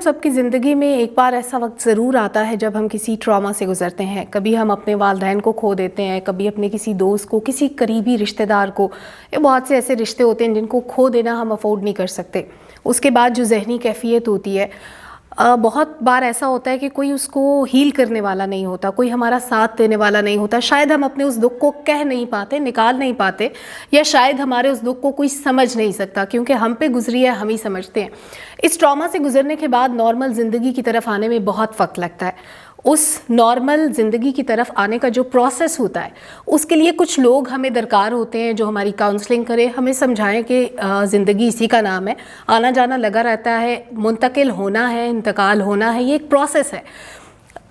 सबकी ज़िंदगी में एक बार ऐसा वक्त ज़रूर आता है जब हम किसी ट्रॉमा से गुजरते हैं। कभी हम अपने वालिदैन को खो देते हैं, कभी अपने किसी दोस्त को, किसी करीबी रिश्तेदार को। ये बहुत से ऐसे रिश्ते होते हैं जिनको खो देना हम अफोर्ड नहीं कर सकते। उसके बाद जो जहनी कैफियत होती है, बहुत बार ऐसा होता है कि कोई उसको हील करने वाला नहीं होता, कोई हमारा साथ देने वाला नहीं होता। शायद हम अपने उस दुख को कह नहीं पाते, निकाल नहीं पाते, या शायद हमारे उस दुख को कोई समझ नहीं सकता, क्योंकि हम पे गुजरी है, हम ही समझते हैं। इस ट्रॉमा से गुजरने के बाद नॉर्मल ज़िंदगी की तरफ आने में बहुत वक्त लगता है। उस नॉर्मल ज़िंदगी की तरफ आने का जो प्रोसेस होता है, उसके लिए कुछ लोग हमें दरकार होते हैं जो हमारी काउंसलिंग करें, हमें समझाएं कि ज़िंदगी इसी का नाम है, आना जाना लगा रहता है, मुंतकिल होना है, इंतकाल होना है, ये एक प्रोसेस है।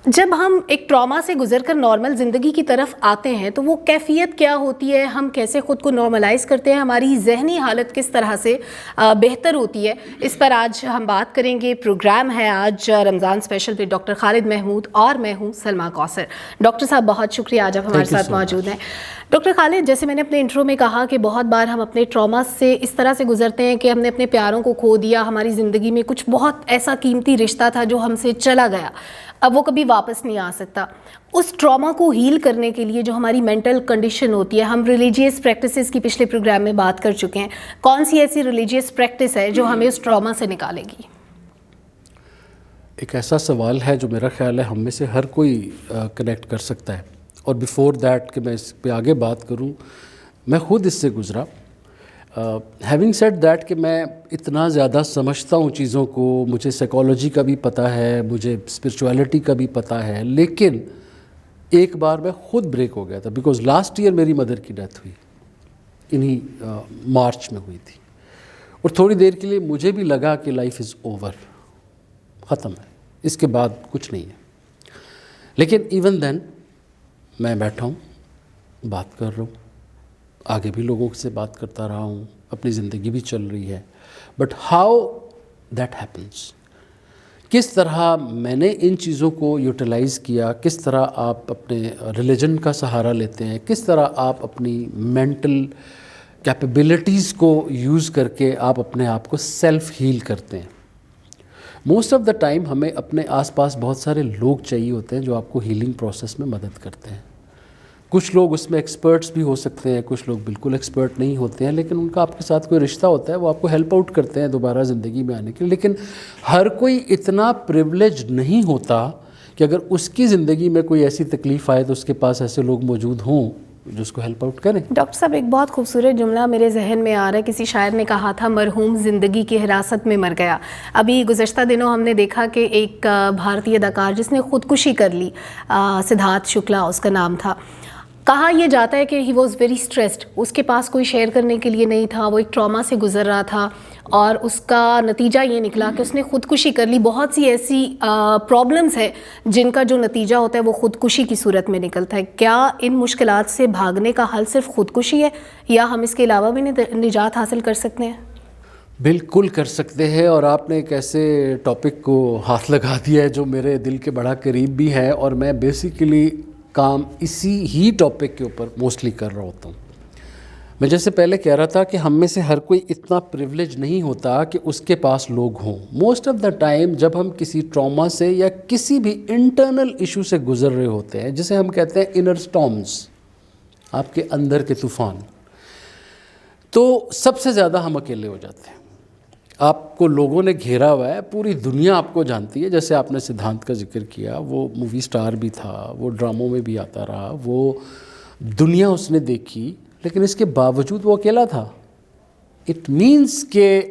जब हम एक ट्रॉमा से गुजरकर नॉर्मल ज़िंदगी की तरफ आते हैं तो वो कैफियत क्या होती है, हम कैसे ख़ुद को नॉर्मलाइज़ करते हैं, हमारी जहनी हालत किस तरह से बेहतर होती है, इस पर आज हम बात करेंगे। प्रोग्राम है आज रमज़ान स्पेशल पे डॉक्टर खालिद महमूद और मैं हूँ सलमा कौसर। डॉक्टर साहब बहुत शुक्रिया, आज आप हमारे साथ मौजूद हैं। डॉक्टर खालिद, जैसे मैंने अपने इंट्रो में कहा कि बहुत बार हम अपने ट्रॉमा से इस तरह से गुजरते हैं कि हमने अपने प्यारों को खो दिया, हमारी ज़िंदगी में कुछ बहुत ऐसा कीमती रिश्ता था जो हमसे चला गया, अब वो कभी वापस नहीं आ सकता। उस ट्रॉमा को हील करने के लिए जो हमारी मेंटल कंडीशन होती है, हम रिलीजियस प्रैक्टिसेस की पिछले प्रोग्राम में बात कर चुके हैं, कौन सी ऐसी रिलीजियस प्रैक्टिस है जो हमें उस ट्रॉमा से निकालेगी? एक ऐसा सवाल है जो मेरा ख्याल है हम में से हर कोई कनेक्ट कर सकता है। और बिफ़ोर दैट कि मैं इस पे आगे बात करूं, मैं ख़ुद इससे गुज़रा। हैविंग सेड दैट कि मैं इतना ज़्यादा समझता हूँ चीज़ों को, मुझे साइकोलॉजी का भी पता है, मुझे स्पिरिचुअलिटी का भी पता है, लेकिन एक बार मैं ख़ुद ब्रेक हो गया था। बिकॉज़ लास्ट ईयर मेरी मदर की डेथ हुई, इन्हीं मार्च में हुई थी। और थोड़ी देर के लिए मुझे भी लगा कि लाइफ इज़ ओवर, ख़त्म है, इसके बाद कुछ नहीं है। लेकिन इवन देन मैं बैठा हूँ, बात कर रहा हूँ, आगे भी लोगों से बात करता रहा हूँ, अपनी ज़िंदगी भी चल रही है। बट हाउ दैट हैपन्स, किस तरह मैंने इन चीज़ों को यूटिलाइज़ किया, किस तरह आप अपने रिलीजन का सहारा लेते हैं, किस तरह आप अपनी मेंटल कैपेबिलिटीज़ को यूज़ करके आप अपने आप को सेल्फ हील करते हैं। मोस्ट ऑफ़ द टाइम हमें अपने आसपास बहुत सारे लोग चाहिए होते हैं जो आपको हीलिंग प्रोसेस में मदद करते हैं। कुछ लोग उसमें एक्सपर्ट्स भी हो सकते हैं, कुछ लोग बिल्कुल एक्सपर्ट नहीं होते हैं, लेकिन उनका आपके साथ कोई रिश्ता होता है, वो आपको हेल्प आउट करते हैं दोबारा ज़िंदगी में आने के लिए। लेकिन हर कोई इतना प्रिविलेज नहीं होता कि अगर उसकी ज़िंदगी में कोई ऐसी तकलीफ़ आए तो उसके पास ऐसे लोग मौजूद हों जो उसको हेल्प आउट करें। डॉक्टर साहब, एक बहुत खूबसूरत जुमला मेरे जहन में आ रहा है, किसी शायर ने कहा था, मरहूम ज़िंदगी की हिरासत में मर गया। अभी गुज़श्ता दिनों हमने देखा कि एक भारतीय अदाकार जिसने ख़ुदकुशी कर ली, सिद्धार्थ शुक्ला उसका नाम था। कहा यह जाता है कि ही वॉज़ वेरी स्ट्रेस्ड, उसके पास कोई शेयर करने के लिए नहीं था, वो एक ट्रॉमा से गुजर रहा था और उसका नतीजा ये निकला कि उसने ख़ुदकुशी कर ली। बहुत सी ऐसी प्रॉब्लम्स है जिनका जो नतीजा होता है वो ख़ुदकुशी की सूरत में निकलता है। क्या इन मुश्किलात से भागने का हल सिर्फ ख़ुदकुशी है, या हम इसके अलावा भी निजात हासिल कर सकते हैं? बिल्कुल कर सकते हैं। और आपने एक ऐसे टॉपिक को हाथ लगा दिया है जो मेरे दिल के बड़ा करीब भी है, और मैं बेसिकली काम इसी ही टॉपिक के ऊपर मोस्टली कर रहा होता हूँ। मैं जैसे पहले कह रहा था कि हम में से हर कोई इतना प्रिविलेज नहीं होता कि उसके पास लोग हों। मोस्ट ऑफ़ द टाइम जब हम किसी ट्रॉमा से या किसी भी इंटरनल इशू से गुजर रहे होते हैं, जिसे हम कहते हैं इनर स्टॉर्म्स, आपके अंदर के तूफ़ान, तो सबसे ज़्यादा हम अकेले हो जाते हैं। आपको लोगों ने घेरा हुआ है, पूरी दुनिया आपको जानती है। जैसे आपने सिद्धांत का जिक्र किया, वो मूवी स्टार भी था, वो ड्रामों में भी आता रहा, वो दुनिया उसने देखी, लेकिन इसके बावजूद वो अकेला था। इट मीन्स के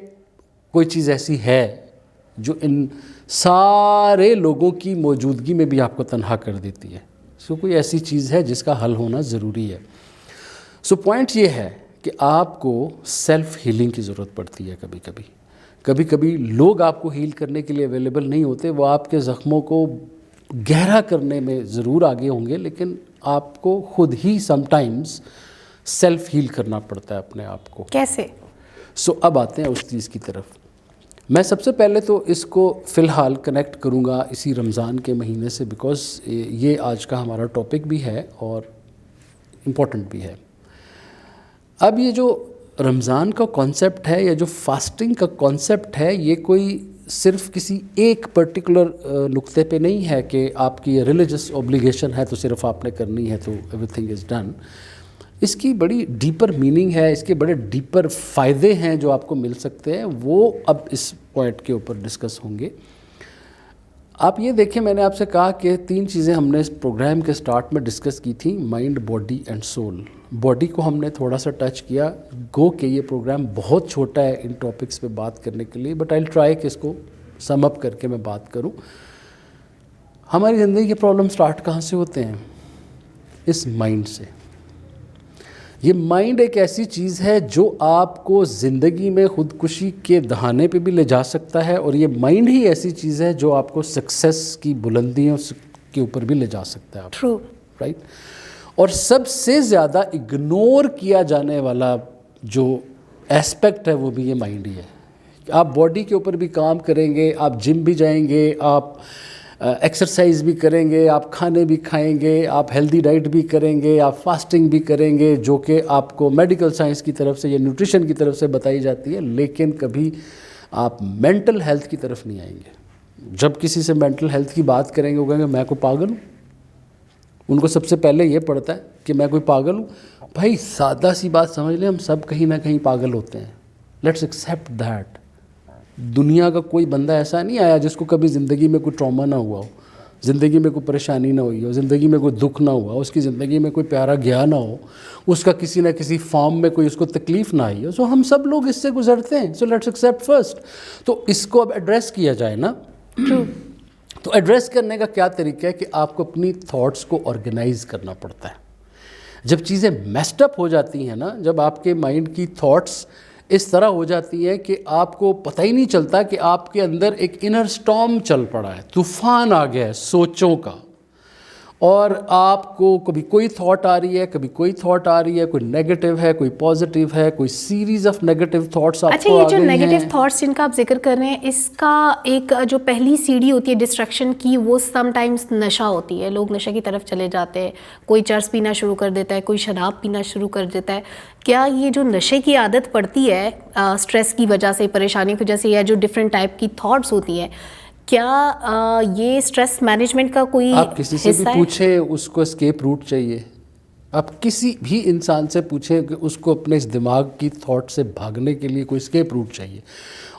कोई चीज़ ऐसी है जो इन सारे लोगों की मौजूदगी में भी आपको तन्हा कर देती है। सो कोई ऐसी चीज़ है जिसका हल होना ज़रूरी है। सो पॉइंट ये है कि आपको सेल्फ हीलिंग की ज़रूरत पड़ती है। कभी कभी लोग आपको हील करने के लिए अवेलेबल नहीं होते, वो आपके ज़ख्मों को गहरा करने में ज़रूर आगे होंगे, लेकिन आपको खुद ही समटाइम्स सेल्फ हील करना पड़ता है अपने आप को। कैसे? सो अब आते हैं उस चीज़ की तरफ। मैं सबसे पहले तो इसको फ़िलहाल कनेक्ट करूँगा इसी रमज़ान के महीने से, बिकॉज़ ये आज का हमारा टॉपिक भी है और इम्पोर्टेंट भी है। अब ये जो रमज़ान का कॉन्सेप्ट है या जो फास्टिंग का कॉन्सेप्ट है, ये कोई सिर्फ किसी एक पर्टिकुलर नुक्ते पे नहीं है कि आपकी रिलीजियस ऑब्लिगेशन है तो सिर्फ आपने करनी है तो एवरीथिंग इज़ डन। इसकी बड़ी डीपर मीनिंग है, इसके बड़े डीपर फ़ायदे हैं जो आपको मिल सकते हैं, वो अब इस पॉइंट के ऊपर डिस्कस होंगे। आप ये देखें, मैंने आपसे कहा कि 3 चीज़ें हमने इस प्रोग्राम के स्टार्ट में डिस्कस की थी, mind, body and soul. Body को हमने थोड़ा सा टच किया, गो के ये प्रोग्राम बहुत छोटा है इन टॉपिक्स पे बात करने के लिए, बट आई विल ट्राई कि इसको सम अप करके मैं बात करूं। हमारी ज़िंदगी के प्रॉब्लम स्टार्ट कहाँ से होते हैं? इस माइंड से। ये माइंड एक ऐसी चीज़ है जो आपको ज़िंदगी में खुदकुशी के दहाने पे भी ले जा सकता है, और ये माइंड ही ऐसी चीज़ है जो आपको सक्सेस की बुलंदियों के ऊपर भी ले जा सकता है। True, right. और सबसे ज़्यादा इग्नोर किया जाने वाला जो एस्पेक्ट है वो भी ये माइंड ही है। आप बॉडी के ऊपर भी काम करेंगे, आप जिम भी जाएंगे, आप एक्सरसाइज भी करेंगे, आप खाने भी खाएंगे, आप हेल्दी डाइट भी करेंगे, आप फास्टिंग भी करेंगे, जो कि आपको मेडिकल साइंस की तरफ से या न्यूट्रिशन की तरफ से बताई जाती है, लेकिन कभी आप मेंटल हेल्थ की तरफ नहीं आएंगे। जब किसी से मेंटल हेल्थ की बात करेंगे वो कहेंगे मैं कोई पागल हूँ। उनको सबसे पहले ये पड़ता है कि मैं कोई पागल हूँ। भाई सादा सी बात समझ लें, हम सब कहीं ना कहीं पागल होते हैं। Let's accept that. दुनिया का कोई बंदा ऐसा नहीं आया जिसको कभी ज़िंदगी में कोई ट्रॉमा ना हुआ हो, ज़िंदगी में कोई परेशानी ना हुई हो, ज़िंदगी में कोई दुख ना हुआ, उसकी ज़िंदगी में कोई प्यारा गया ना हो, उसका किसी ना किसी फॉर्म में कोई उसको तकलीफ़ ना आई हो। सो हम सब लोग इससे गुजरते हैं। So let's accept first. तो इसको अब एड्रेस किया जाए ना। तो एड्रेस करने का क्या तरीका है कि आपको अपनी थॉट्स को ऑर्गेनाइज करना पड़ता है। जब चीज़ें मेस्ड अप हो जाती हैं ना, जब आपके माइंड की थॉट्स इस तरह हो जाती है कि आपको पता ही नहीं चलता कि आपके अंदर एक इनर स्टॉर्म चल पड़ा है, तूफान आ गया है सोचों का, और आपको कभी कोई थॉट आ रही है, कभी कोई थॉट आ रही है, कोई नेगेटिव है, कोई पॉजिटिव है, कोई सीरीज ऑफ नेगेटिव थॉट्स आपको आ गई हैं। अच्छा, ये जो नेगेटिव थॉट्स जिनका आप जिक्र कर रहे हैं, इसका एक जो पहली सीढ़ी होती है डिस्ट्रैक्शन की, वो समटाइम्स नशा होती है। लोग नशे की तरफ चले जाते हैं, कोई चर्स पीना शुरू कर देता है, कोई शराब पीना शुरू कर देता है। क्या ये जो नशे की आदत पड़ती है स्ट्रेस की वजह से, परेशानी की वजह से, या जो डिफरेंट टाइप की थॉट्स होती हैं, क्या ये स्ट्रेस मैनेजमेंट का कोई आप किसी से भी है? पूछे उसको एस्केप रूट चाहिए। आप किसी भी इंसान से पूछें कि उसको अपने इस दिमाग की थॉट से भागने के लिए कोई एस्केप रूट चाहिए,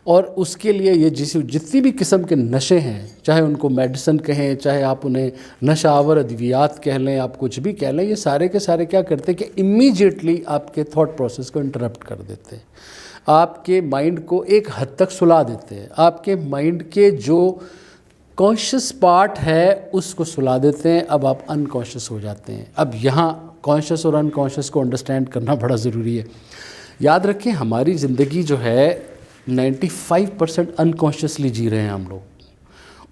और उसके लिए ये जितनी भी किस्म के नशे हैं, चाहे उनको मेडिसिन कहें, चाहे आप उन्हें नशावर अद्वियात कह लें, आप कुछ भी कह लें, ये सारे के सारे क्या करते हैं कि इमीडिएटली आपके थॉट प्रोसेस को इंटरप्ट कर देते हैं, आपके माइंड को एक हद तक सुला देते हैं, आपके माइंड के जो कॉन्शियस पार्ट है उसको सुला देते हैं। अब आप अनकॉन्शियस हो जाते हैं। अब यहाँ कॉन्शियस और अनकॉन्शियस को अंडरस्टैंड करना बड़ा ज़रूरी है। याद रखें, हमारी ज़िंदगी जो है 95% अनकॉन्शियसली जी रहे हैं हम लोग,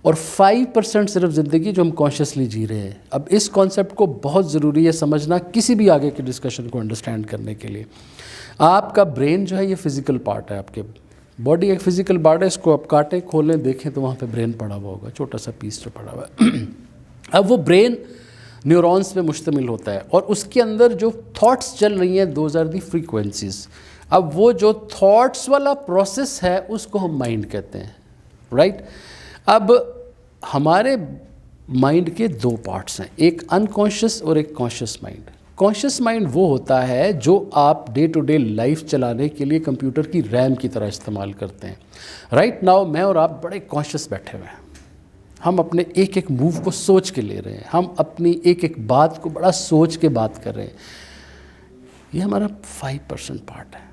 और 5% सिर्फ ज़िंदगी जो हम कॉन्शियसली जी रहे हैं। अब इस कॉन्सेप्ट को बहुत ज़रूरी है समझना किसी भी आगे के डिस्कशन को अंडरस्टैंड करने के लिए। आपका ब्रेन जो है ये फिज़िकल पार्ट है, आपके बॉडी एक फिज़िकल पार्ट है। इसको आप काटें, खोलें, देखें तो वहाँ पे ब्रेन पड़ा हुआ होगा, छोटा सा पीस जो पड़ा हुआ है। अब वो ब्रेन न्यूरॉन्स पे मुश्तमिल होता है, और उसके अंदर जो थॉट्स चल रही हैं, दोज आर दी फ्रीक्वेंसीज। अब वो जो थॉट्स वाला प्रोसेस है उसको हम माइंड कहते हैं, राइट। अब हमारे माइंड के 2 पार्ट्स हैं, एक अनकॉन्शियस और एक कॉन्शियस माइंड। कॉन्शियस माइंड वो होता है जो आप डे टू डे लाइफ चलाने के लिए कंप्यूटर की रैम की तरह इस्तेमाल करते हैं। राइट नाउ मैं और आप बड़े कॉन्शियस बैठे हुए हैं, हम अपने एक एक मूव को सोच के ले रहे हैं, हम अपनी एक एक बात को बड़ा सोच के बात कर रहे हैं। ये हमारा 5% पार्ट है,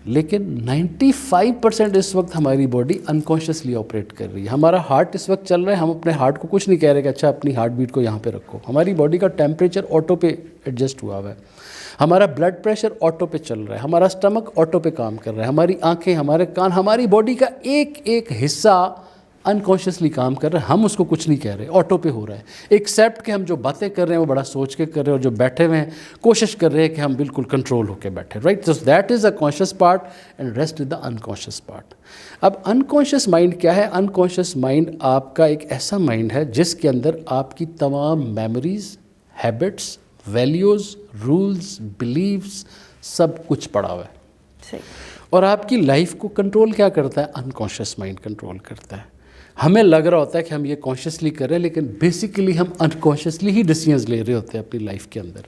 लेकिन 95% इस वक्त हमारी बॉडी अनकॉन्शियसली ऑपरेट कर रही है। हमारा हार्ट इस वक्त चल रहा है, हम अपने हार्ट को कुछ नहीं कह रहे कि अच्छा अपनी हार्ट बीट को यहाँ पे रखो। हमारी बॉडी का टेम्परेचर ऑटो पे एडजस्ट हुआ हुआ है, हमारा ब्लड प्रेशर ऑटो पे चल रहा है, हमारा स्टमक ऑटो पे काम कर रहा है, हमारी आंखें, हमारे कान, हमारी बॉडी का एक एक हिस्सा अनकॉन्शियसली काम कर रहा है। हम उसको कुछ नहीं कह रहे, ऑटो पे हो रहा है। एक्सेप्ट कि हम जो बातें कर रहे हैं वो बड़ा सोच के कर रहे हैं, और जो बैठे हुए हैं कोशिश कर रहे हैं कि हम बिल्कुल कंट्रोल होकर बैठे, right. So that is a conscious part and rest is the unconscious part. अब अनकॉन्शियस माइंड क्या है? अनकॉन्शियस माइंड आपका एक ऐसा माइंड है जिसके अंदर आपकी तमाम memories, habits, values, rules, beliefs सब कुछ पड़ा हुआ है। सही। और आपकी लाइफ को कंट्रोल क्या करता है? अनकॉन्शियस माइंड कंट्रोल करता है। हमें लग रहा होता है कि हम ये कॉन्शियसली कर रहे हैं, लेकिन बेसिकली हम अनकॉन्शियसली ही डिसीजंस ले रहे होते हैं अपनी लाइफ के अंदर।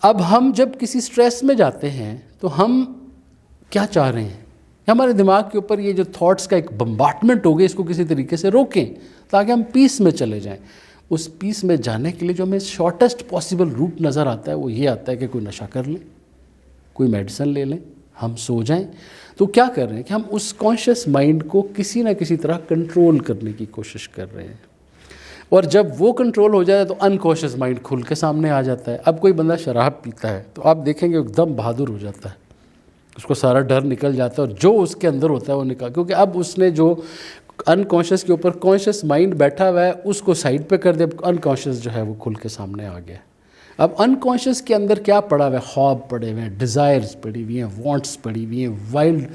अब हम जब किसी स्ट्रेस में जाते हैं तो हम क्या चाह रहे हैं, हमारे दिमाग के ऊपर ये जो थॉट्स का एक बम्बार्टमेंट हो गया, इसको किसी तरीके से रोकें ताकि हम पीस में चले जाएं। उस पीस में जाने के लिए जो हमें शॉर्टेस्ट पॉसिबल रूट नज़र आता है वो ये आता है कि कोई नशा कर लें, कोई मेडिसिन ले लें, हम सो जाएं। तो क्या कर रहे हैं कि हम उस कॉन्शियस माइंड को किसी ना किसी तरह कंट्रोल करने की कोशिश कर रहे हैं, और जब वो कंट्रोल हो जाए तो अनकॉन्शियस माइंड खुल के सामने आ जाता है। अब कोई बंदा शराब पीता है तो आप देखेंगे एकदम बहादुर हो जाता है, उसको सारा डर निकल जाता है और जो उसके अंदर होता है वो निकल, क्योंकि अब उसने जो अनकॉन्शियस के ऊपर कॉन्शियस माइंड बैठा हुआ है उसको साइड पे कर दे, अनकॉन्शियस जो है वो खुल के सामने आ गया। अब अनकॉन्शियस के अंदर क्या पड़ा हुआ है, ख्वाब पड़े हुए हैं, डिज़ायर्स पड़ी हुई हैं, वांट्स पड़ी हुई हैं, वाइल्ड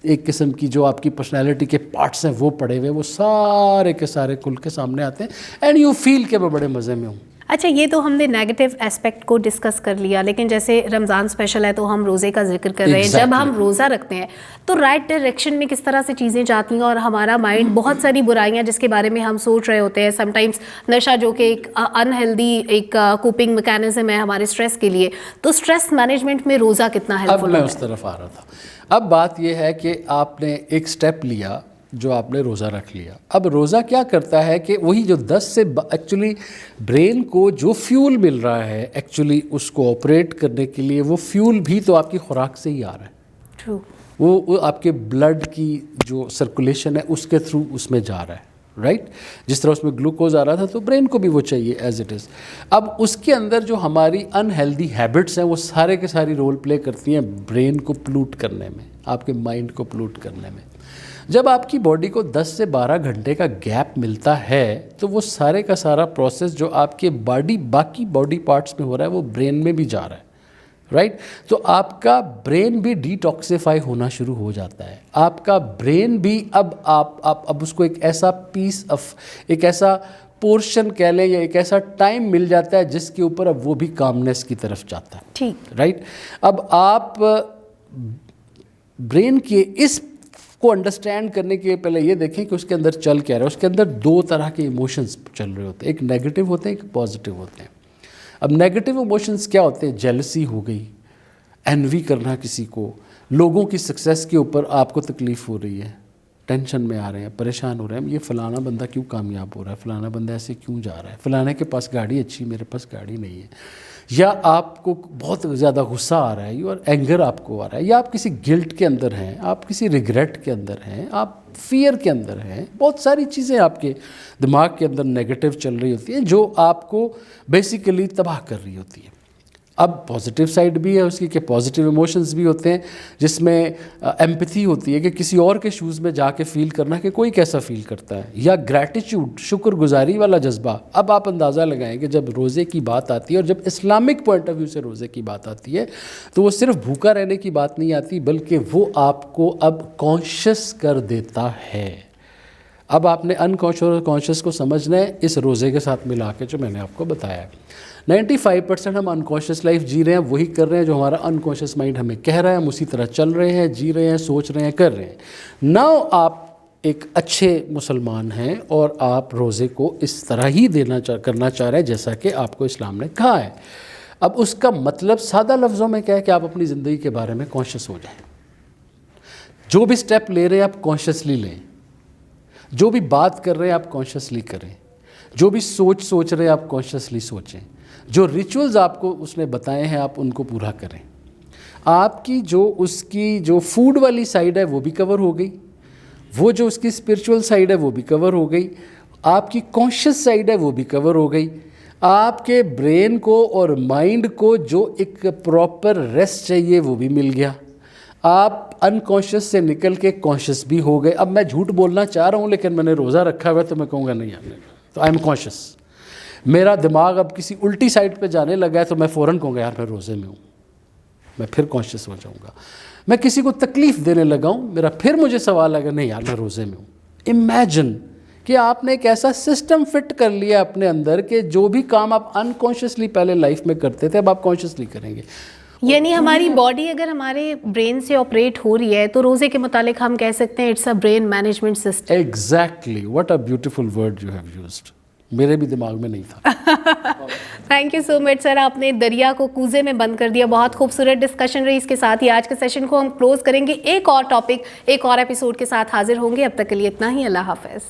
एक किस्म की जो आपकी पर्सनैलिटी के पार्ट्स हैं वो पड़े हुए हैं, वो सारे के सारे खुल के सामने आते हैं एंड यू फील के मैं बड़े मज़े में हूँ। अच्छा, ये तो हमने नेगेटिव एस्पेक्ट को डिस्कस कर लिया, लेकिन जैसे रमज़ान स्पेशल है तो हम रोज़े का जिक्र कर रहे हैं। जब हम रोज़ा रखते हैं तो राइट डायरेक्शन में किस तरह से चीज़ें जाती हैं और हमारा माइंड बहुत सारी बुराइयां जिसके बारे में हम सोच रहे होते हैं, समटाइम्स नशा जो कि एक अनहेल्दी एक कोपिंग मैकेनिज्म है हमारे स्ट्रेस के लिए, तो स्ट्रेस मैनेजमेंट में रोज़ा कितना हेल्पफुल अब है? मैं उस तरफ आ रहा था। अब बात यह है कि आपने एक स्टेप लिया, जो आपने रोज़ा रख लिया। अब रोज़ा क्या करता है कि वही जो 10 से एक्चुअली ब्रेन को जो फ्यूल मिल रहा है एक्चुअली उसको ऑपरेट करने के लिए, वो फ्यूल भी तो आपकी खुराक से ही आ रहा है। ट्रू। वो आपके ब्लड की जो सर्कुलेशन है उसके थ्रू उसमें जा रहा है, राइट। जिस तरह उसमें ग्लूकोज आ रहा था तो ब्रेन को भी वो चाहिए एज इट इज़। अब उसके अंदर जो हमारी अनहेल्दी हैबिट्स हैं वो सारे के सारी रोल प्ले करती हैं ब्रेन को प्लूट करने में, आपके माइंड को प्लूट करने में। जब आपकी बॉडी को 10 से 12 घंटे का गैप मिलता है तो वो सारे का सारा प्रोसेस जो आपके बाकी बॉडी पार्ट्स में हो रहा है वो ब्रेन में भी जा रहा है, राइट। तो आपका ब्रेन भी डिटॉक्सिफाई होना शुरू हो जाता है। आपका ब्रेन भी अब उसको एक ऐसा पीस ऑफ, एक ऐसा पोर्शन कह लें या एक ऐसा टाइम मिल जाता है जिसके ऊपर अब वो भी कामनेस की तरफ जाता है, ठीक, राइट। अब आप ब्रेन के इस को अंडरस्टैंड करने के लिए पहले ये देखें कि उसके अंदर चल क्या रहा है। उसके अंदर 2 तरह के इमोशंस चल रहे होते हैं, एक नेगेटिव होते हैं, एक पॉजिटिव होते हैं। अब नेगेटिव इमोशंस क्या होते हैं, जेलसी हो गई, एनवी करना किसी को, लोगों की सक्सेस के ऊपर आपको तकलीफ़ हो रही है, टेंशन में आ रहे हैं, परेशान हो रहे हैं, ये फ़लाना बंदा क्यों कामयाब हो रहा है, फ़लाना बंदा ऐसे क्यों जा रहा है, फ़लाने के पास गाड़ी अच्छी मेरे पास गाड़ी नहीं है, या आपको बहुत ज़्यादा गुस्सा आ रहा है और एंगर आपको आ रहा है, या आप किसी गिल्ट के अंदर हैं, आप किसी रिग्रेट के अंदर हैं, आप फियर के अंदर हैं। बहुत सारी चीज़ें आपके दिमाग के अंदर नेगेटिव चल रही होती हैं जो आपको बेसिकली तबाह कर रही होती है। अब पॉजिटिव साइड भी है उसकी कि पॉजिटिव इमोशंस भी होते हैं जिसमें एम्पैथी होती है कि किसी और के शूज़ में जाके फ़ील करना कि कोई कैसा फ़ील करता है, या ग्रैटिट्यूड, शुक्रगुजारी वाला जज्बा। अब आप अंदाज़ा लगाएं कि जब रोज़े की बात आती है और जब इस्लामिक पॉइंट ऑफ व्यू से रोज़े की बात आती है तो वो सिर्फ भूखा रहने की बात नहीं आती, बल्कि वो आपको अब कॉन्शियस कर देता है। अब आपने अनकॉन्शियस और कॉन्शियस को समझना है इस रोज़े के साथ मिला के जो मैंने आपको बताया है। 95% हम अनकॉन्शियस लाइफ जी रहे हैं, वही कर रहे हैं जो हमारा अनकॉन्शियस माइंड हमें कह रहा है, हम उसी तरह चल रहे हैं, जी रहे हैं, सोच रहे हैं, कर रहे हैं। नाउ आप एक अच्छे मुसलमान हैं और आप रोज़े को इस तरह ही करना चाह रहे हैं जैसा कि आपको इस्लाम ने कहा है। अब उसका मतलब सादा लफ्ज़ों में क्या है कि आप अपनी ज़िंदगी के बारे में कॉन्शियस हो जाएं। जो भी स्टेप ले रहे हैं आप कॉन्शियसली लें, जो भी बात कर रहे हैं आप कॉन्शियसली करें, जो भी सोच रहे हैं आप कॉन्शियसली सोचें, जो रिचुअल्स आपको उसने बताए हैं आप उनको पूरा करें। आपकी जो उसकी जो फूड वाली साइड है वो भी कवर हो गई, वो जो उसकी स्पिरिचुअल साइड है वो भी कवर हो गई, आपकी कॉन्शियस साइड है वो भी कवर हो गई। आपके ब्रेन को और माइंड को जो एक प्रॉपर रेस्ट चाहिए वो भी मिल गया। आप अनकॉन्शियस से निकल के कॉन्शियस भी हो गए। अब मैं झूठ बोलना चाह रहा हूँ लेकिन मैंने रोज़ा रखा हुआ है तो मैं कहूँगा नहीं यार, तो आई एम कॉन्शियस। मेरा दिमाग अब किसी उल्टी साइड पे जाने लगा है तो मैं फ़ौरन कहूँगा यार मैं रोज़े में हूँ, मैं फिर कॉन्शियस हो जाऊँगा। मैं किसी को तकलीफ़ देने लगा हूँ, मेरा फिर मुझे सवाल आएगा नहीं यार मैं रोज़े में हूँ। इमेजिन कि आपने एक ऐसा सिस्टम फिट कर लिया अपने अंदर कि जो भी काम आप अनकॉन्शियसली पहले लाइफ में करते थे अब आप कॉन्शियसली करेंगे। यानी हमारी बॉडी अगर हमारे ब्रेन से ऑपरेट हो रही है तो रोजे के मुतालिक हम कह सकते हैं it's a brain management system. Exactly, what a beautiful word you have used, मेरे भी दिमाग में नहीं था। Thank you so much sir, आपने दरिया को कूजे में बंद कर दिया। बहुत खूबसूरत डिस्कशन रही। इसके साथ ही आज के सेशन को हम क्लोज करेंगे। एक और टॉपिक, एक और एपिसोड के साथ हाजिर होंगे। अब तक के लिए इतना ही। अल्लाह हाफिज।